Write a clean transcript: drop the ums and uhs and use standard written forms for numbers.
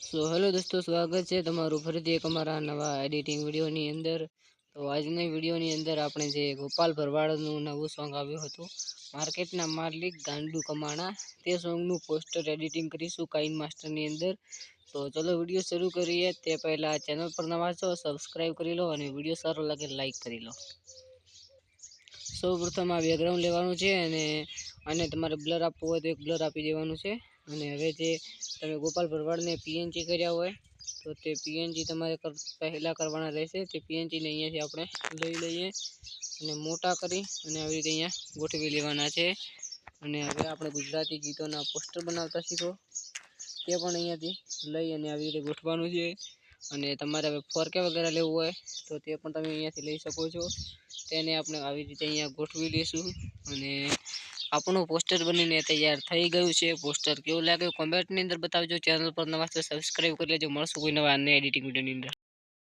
So hello દોસ્તો, સ્વાગત છે તમારું ફરીથી એક અમારા નવા એડિટિંગ વિડીયોની અંદર। તો આજની વિડીયોની અંદર આપણે જે ગોપાલ ભરવાડનું નવું સોંગ આવ્યું હતું, માર્કેટના માલિક ગાંડુ કમાણા, તે સોંગનું પોસ્ટર એડિટિંગ કરીશું કાઇન માસ્ટરની અંદર। તો ચલો વિડીયો શરૂ કરીએ। તે પહેલાં ચેનલ પર નવા છો સબસ્ક્રાઈબ કરી લો અને વિડીયો સારો લાગે લાઈક કરી લો। સૌપ્રથમ આ બેકગ્રાઉન્ડ લેવાનું છે અને તમારે બ્લર આપવું હોય તો એક બ્લર આપી દેવાનું છે। અને હવે જે તમે ગોપાલ ભરવાડને પીએનજી કર્યા હોય તો તે પીએનજી તમારે પહેલાં કરવાના રહેશે। તે પીએનજીને અહીંયાથી આપણે લઈ લઈએ અને મોટા કરી અને આવી રીતે અહીંયા ગોઠવી લેવાના છે। અને હવે આપણે ગુજરાતી ગીતોના પોસ્ટર બનાવતા શીખો, તે પણ અહીંયાથી લઈ અને આવી રીતે ગોઠવાનું છે। અને તમારે હવે 4K વગેરે લેવું હોય તો તે પણ તમે અહીંયાથી લઈ શકો છો। તેને આપણે આવી રીતે અહીંયા ગોઠવી લઈશું અને આપણું પોસ્ટર બનીને તૈયાર થઈ ગયું છે। પોસ્ટર કેવું લાગ્યું કોમેન્ટની અંદર બતાવજો। ચેનલ પર નવા છો સબસ્ક્રાઈબ કરી લેજો। મળશું કોઈ નવા અન્ય એડિટિંગ વિડીયોની અંદર।